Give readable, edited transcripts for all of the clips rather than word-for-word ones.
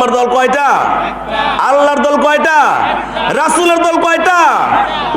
আল্লাহর দল কয়টা? আল্লাহর দল কয়টা? রাসূলের দল কয়টা?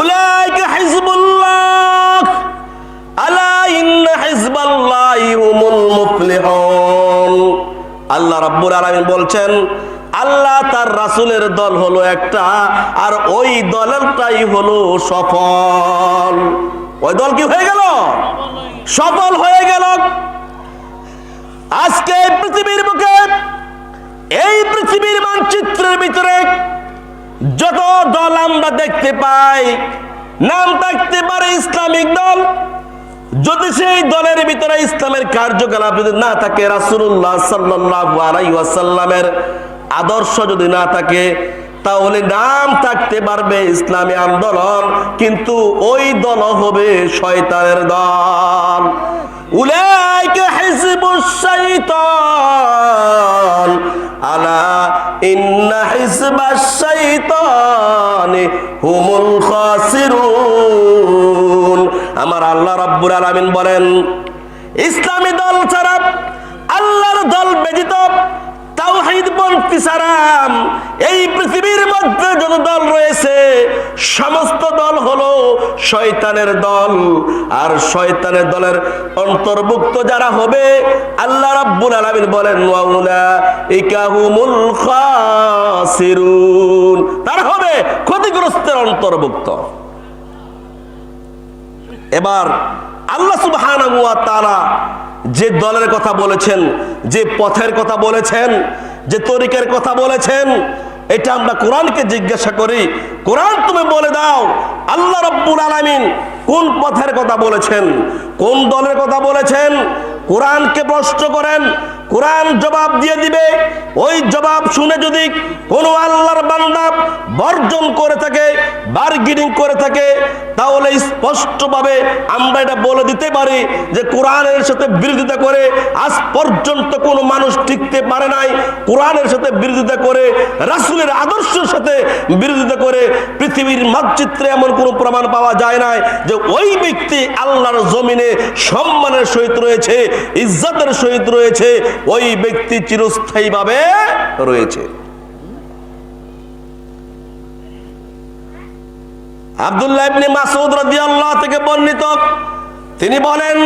উলাইকা হিজবুল্লাহ আলা ইন্না হিজবাল্লাহি হুমুল মুফলিহুন। আল্লাহ রাব্বুল আলামিন বলছেন আল্লাহ তার রাসূলের দল হলো একটা, আর ওই দলটাই হলো সফল। ওই দল কি হয়ে গেল? সফল হয়ে গেল। আজকে পৃথিবীর বুকে, এই পৃথিবীর মানচিত্রের ভিতরে যত দল আমরা দেখতে পাই, নাম থাকতে পারে ইসলামিক দল, যদি সেই দলের ভিতরে ইসলামের কার্যকলাপ যদি না থাকে, রাসূলুল্লাহ সাল্লাল্লাহু আলাইহি ওয়াসাল্লামের আদর্শ যদি না থাকে, তাহলে নাম থাকতে পারবে ইসলামী আন্দোলন, কিন্তু ওই দল হবে শয়তানের দল। উলাইকা হিজবুশ শাইতান আলা ইন্না হিজবাশ শাইতানি হুমুল খাসিরুন। আমার আল্লাহ রাব্বুল আলামিন বলেন ইসলামী দল ছাড়া, আল্লাহর দল ব্যতীত, তাওহীদপন্থী ছাড়া এই পৃথিবীর মধ্যে যত দল রয়েছে সমস্ত দল হলো শয়তানের দল। আর শয়তানের দলের অন্তর্ভুক্ত যারা হবে, আল্লাহ রাব্বুল আলামিন বলেন ওয়াউলাইকা হুমুল খাসিরুন, তারা হবে ক্ষতিগ্রস্তের অন্তর্ভুক্ত। এবার আল্লাহ সুবহানাহু ওয়া তাআলা যে দলের কথা বলেছেন, যে পথের কথা বলেছেন, যে তরিকার কথা বলেছেন, এটা আমরা কোরআনকে জিজ্ঞাসা করি, কোরআন তুমি বলে দাও আল্লাহ রাব্বুল আলামিন কোন পথের কথা বলেছেন, কোন দলের কথা বলেছেন। কোরআনকে প্রশ্ন করেন, কোরআন জবাব দিয়ে দিবে। ওই জবাব শুনে যদি কোনো আল্লাহর বান্দা বর্জন করে থাকে, বার্গেনিং করে থাকে, তাহলে স্পষ্টভাবে আমরা এটা বলে দিতে পারি যে কোরআনের সাথে বিরোধিতা করে আজ পর্যন্ত কোনো মানুষ টিকতে পারে নাই। কোরআনের সাথে বিরোধিতা করে, রাসূলের আদর্শের সাথে বিরোধিতা করে পৃথিবীর মানচিত্রে এমন কোনো প্রমাণ পাওয়া যায় না যে ওই ব্যক্তি আল্লাহর জমিনে সম্মানের সহিত রয়েছে, ইজ্জতের সহিত রয়েছে, ওই ব্যক্তি চিরস্থায়ীভাবে রয়েছে। আব্দুল্লাহ ইবনে মাসউদ রাদিয়াল্লাহু থেকে বর্ণিত, তিনি বলেন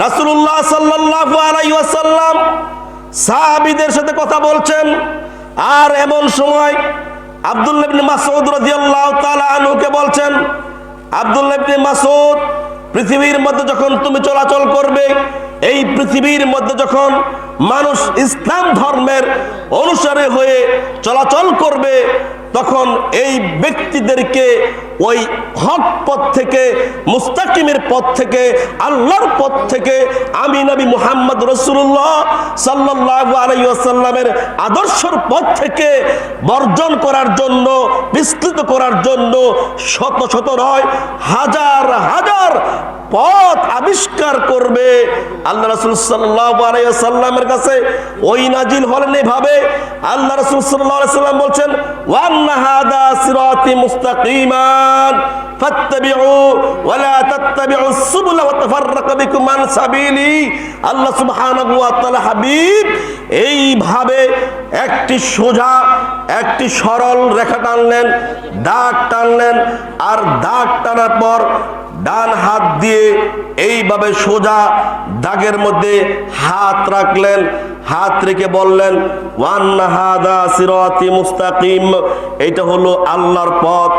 রাসূলুল্লাহ সাল্লাল্লাহু আলাইহি ওয়াসাল্লাম সাহাবীদের সাথে কথা বলছেন, আর এমন সময় আব্দুল্লাহ ইবনে মাসউদ রাদিয়াল্লাহু তাআলা আনহুকে বলছেন, আব্দুল্লাহ ইবনে মাসউদ, পৃথিবীর মধ্যে যখন তুমি চলাচল করবে, এই পৃথিবীর মধ্যে যখন মানুষ ইসলাম ধর্মের অনুসারী হয়ে চলাচল করবে, তখন এই ব্যক্তিদেরকে ওই হক পথ থেকে, মুস্তাকিমের পথ থেকে, আল্লাহর পথ থেকে, আমি নবী মুহাম্মদ রাসূলুল্লাহ সাল্লাল্লাহু আলাইহি ওয়াসাল্লামের আদর্শের পথ থেকে বর্জন করার জন্য, বিস্তৃত করার জন্য শত শত নয়, হাজার হাজার পথ আবিষ্কার করবে। আল্লাহ রাসূল সাল্লাল্লাহু আলাইহি ওয়াসাল্লামের কাছে ওই নাজিল হলেন এভাবে, আল্লাহ রাসূল সাল্লাল্লাহু আলাইহি ওয়াসাল্লাম বলছেন ওয়া আন্না হাদা সিরাতি মুস্তাকিমান ফাত্তাবিউ ওয়া লা তাত্তাবিউস সুবুলা ওয়া তাফাররাকা বিকুম আন সাবিলি। আল্লাহ সুবহানাহু ওয়া তাআলা হাবিব এইভাবে একটি সোজা, একটি সরল রেখা টানলেন, দাগ টানলেন, আর দাগ টানার পর ডান হাত দিয়ে এইভাবে সোজা দাগের মধ্যে হাত রাখলেন, হাত রেখে বললেন ওয়ান্না হাদা সিরাতি মুস্তাকিম, এটা হলো আল্লাহর পথ,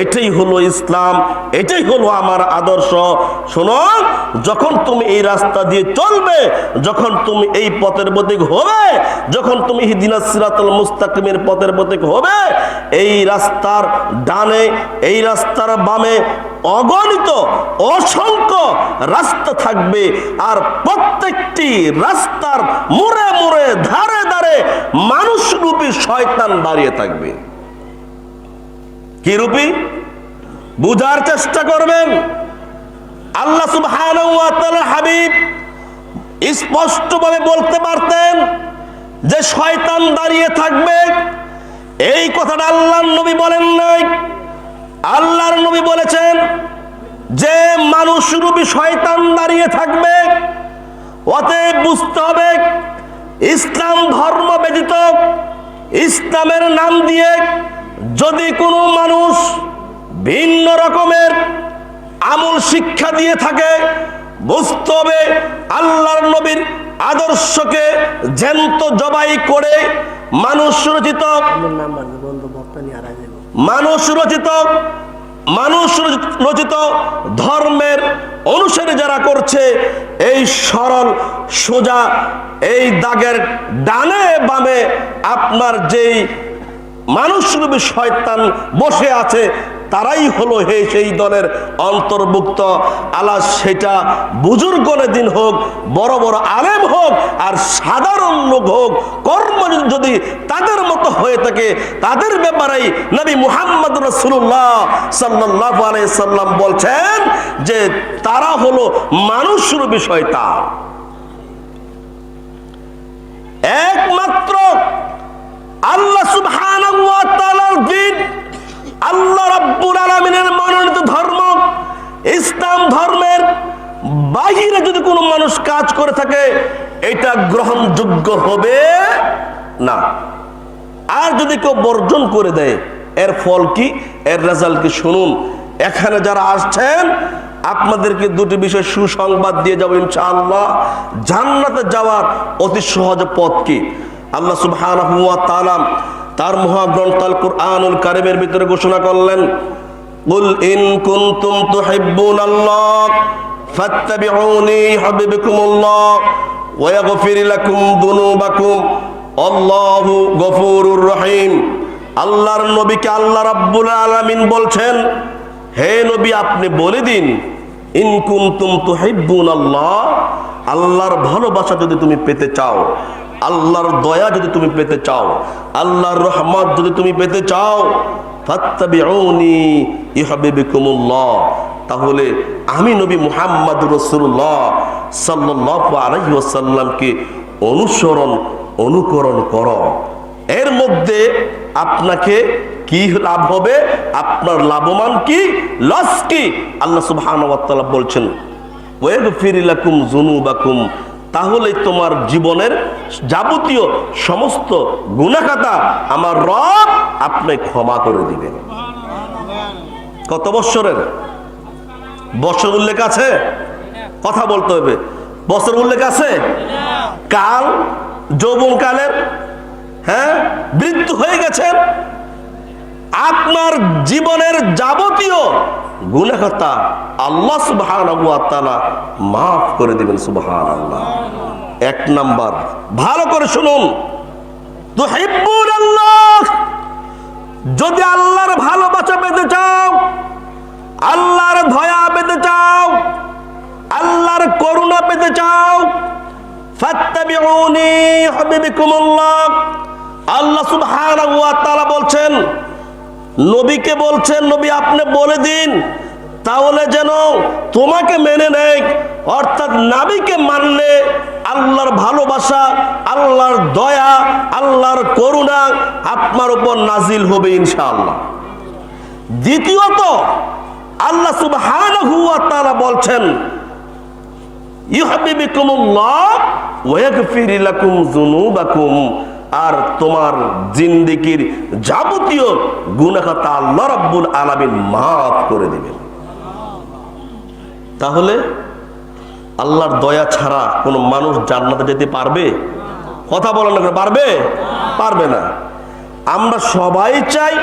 এটাই হলো ইসলাম, এটাই হলো আমার আদর্শ। শোনো, যখন তুমি এই রাস্তা দিয়ে চলবে, যখন তুমি এই পথের পথিক হবে, যখন তুমি ইহদিনাস সিরাতাল মুস্তাকিমের পথের পথিক হবে, এই রাস্তার ডানে, এই রাস্তার বামে অগণিত অসংখ্য রাস্তা থাকবে, আর প্রত্যেকটি রাস্তার মোড়ে মোড়ে, ধারে ধারে মানুষরূপী শয়তান দাঁড়িয়ে থাকবে। কি রূপী? বুঝার চেষ্টা করবেন। আল্লাহ সুবহানাহু ওয়া তাআলা হাবিব স্পষ্টভাবে বলতে পারতেন যে শয়তান দাঁড়িয়ে থাকবে। এই কথাটা আল্লাহর নবী বলেন নাই, আল্লাহর নবী বলেছেন যে মানুষরূপী শয়তান দাঁড়িয়ে থাকবে। অতএব বুঝতে হবে ইসলাম ধর্ম ব্যতীত ইসলামের নাম দিয়ে যদি কোনো মানুষ ভিন্ন রকমের আমল শিক্ষা দিয়ে থাকে, বুঝতে হবে আল্লাহর নবীর আদর্শকে জ্যান্ত জবাই করে মানুষ রচিত ধর্মের অনুসারী যারা করছে, এই সরল সোজা এই দাগের ডানে বামে আপনার যেই মানুষরূপী শয়তান বসে আছে, তারাই হলো সেই দলের অন্তর্ভুক্ত। আল্লাহ সেটা বুজুর্গের দিন হোক, বড় বড় আলেম হোক, আর সাধারণ লোক হোক, কর্ম যদি তাদের মতো হয়ে থাকে, তাদের ব্যাপারেই নবী মুহাম্মদ রাসূলুল্লাহ সাল্লাল্লাহু আলাইহি সাল্লাম বলছেন যে তারা হলো মানুষরূপী শয়তান। একমাত্র আল্লাহ সুবহানাহু ওয়া তাআলার দ্বীন, আল্লাহ রাব্বুল আলামিনের মনোনীত ধর্ম ইসলাম ধর্মের বাইরে যদি কোনো মানুষ কাজ করে থাকে, এটা গ্রহণযোগ্য হবে না। আর যদি কেউ বর্জন করে দেয়, এর ফল কি, এর রেজাল্ট কি শুনুন। এখানে যারা আসছেন আপনাদেরকে দুটি বিষয় সুসংবাদ দিয়ে যাব ইনশাআল্লাহ। জান্নাতে যাওয়ার অতি সহজ পথ কি? আল্লাহ সুবহানাহু ওয়া তাআলা তার মহাগ্রন্থ আল কুরআনুল কারীমের ভিতরে ঘোষণা করলেন, কুল ইন কুনতুম তুহিব্বুনাল্লাহ ফাত্তাবিউনি ইউহিব্বুকুমুল্লাহ ওয়া ইয়াগফির লাকুম যুনুবাকুম আল্লাহু গফুরুর রহিম। আল্লাহর নবীকে আল্লাহ রাব্বুল আলামিন বলছেন, হে নবী আপনি বলে দিন, ইন কুনতুম তুহিব্বুনাল্লাহ, আল্লাহর ভালোবাসা যদি তুমি পেতে চাও, আল্লাহর দয়া যদি তুমি পেতে চাও, আল্লাহর রহমত যদি তুমি পেতে চাও, ফাত্তাবিউনি ইউহিব্বুকুমুল্লাহ, তাহলে আমি নবী মুহাম্মদ রাসূলুল্লাহ সাল্লাল্লাহু আলাইহি ওয়াসাল্লামকে অনুকরণ করো। এর মধ্যে আপনাকে কি লাভ হবে, আপনার লাভবান কি, লস কি? আল্লাহ সুবহানাহু ওয়া তাআলা বলছেন, ওয়া ইয়াগফির লাকুম যুনুবাকুম, তাহলে তোমার জীবনের যাবতীয় সমস্ত গুনাহখাতা আমার রব আপনি ক্ষমা করে দিবেন। কত বৎসরের? বছর উল্লেখ আছে? কথা বলতে হবে। বছর উল্লেখ আছে? কাল, যৌবন কালের, হ্যাঁ, বৃদ্ধ হয়ে গেছেন, আপনার জীবনের যাবতীয় গুনাহখাতা আল্লাহ সুবহানাহু ওয়া তাআলা মাফ করে দিবেন। সুবহানাল্লাহ। এক নাম্বার, ভালো করে শুনুন, তুহিব্বুনাল্লাহ, যদি আল্লাহর ভালোবাসা পেতে চাও, আল্লাহর দয়া পেতে চাও, আল্লাহর করুণা পেতে চাও, ফাত্তাবিউনি ইউহিব্বুকুমুল্লাহ। আল্লাহ সুবহানাহু ওয়া তাআলা বলছেন, নবীকে বলছেন, নবী আপনি বলে দিন, তাহলে যেন তোমাকে মেনে নেয়। অর্থাৎ নবীকে মানলে আল্লাহর ভালোবাসা, আল্লাহর দয়া, আল্লাহর করুণা আপনার উপর নাজিল হবে ইনশাআল্লাহ। দ্বিতীয়ত আল্লাহ সুবহানাহু ওয়া তাআলা বলছেন, ইউহিব্বুকুমুল্লাহ ওয়া ইয়াগফির লাকুম যুনুবাকুম, আর তোমার জিন্দেগীর যাবতীয় গুনাহখাতা আল্লাহ রাব্বুল আলামিন মাফ করে দিবেন। তাহলে আল্লাহর দয়া ছাড়া কোনো মানুষ জান্নাতে যেতে পারবে? কথা বলেন না, পারবে? পারবে না। আমরা সবাই চাই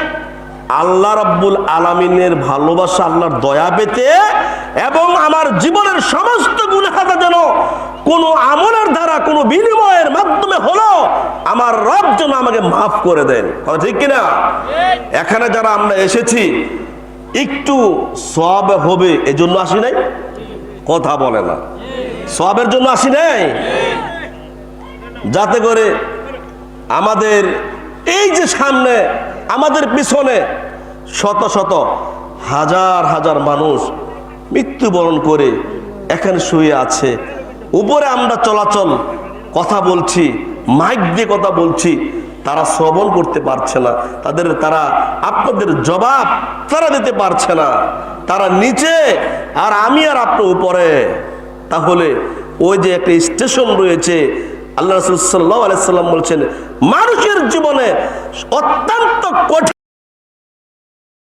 আল্লাহ রাব্বুল আলামিনের ভালোবাসা, আল্লাহর দয়া পেতে, এবং আমার জীবনের সমস্ত গুনাহখাতা যেন কোনো আমলের দ্বারা, কোনো বিনিময়ের মাধ্যমে হলো আমার রব যেন আমাকে মাফ করে দেন। কথা ঠিক কিনা? এখানে যারা আমরা এসেছি একটু সওয়াব হবে এজন্য আসি নাই? কথা বলে না, সওয়াবের জন্য আসি নাই, যাতে করে আমাদের এই যে সামনে, আমাদের পিছনে শত শত হাজার হাজার মানুষ মৃত্যুবরণ করে এখানে শুয়ে আছে, উপরে আমরা চলাচল কথা বলছি, মাইক দিয়ে কথা বলছি, তারা শ্রবণ করতে পারছে না, তারা আপনাদের জবাব তারা দিতে পারছে না, তারা নিচে আর আমি আর আপনি উপরে। তাহলে ওই যে একটা স্টেশন রয়েছে, আল্লাহ রাসূল সাল্লাল্লাহু আলাইহি সাল্লাম বলছেন, মানুষের জীবনে অত্যন্ত কঠিন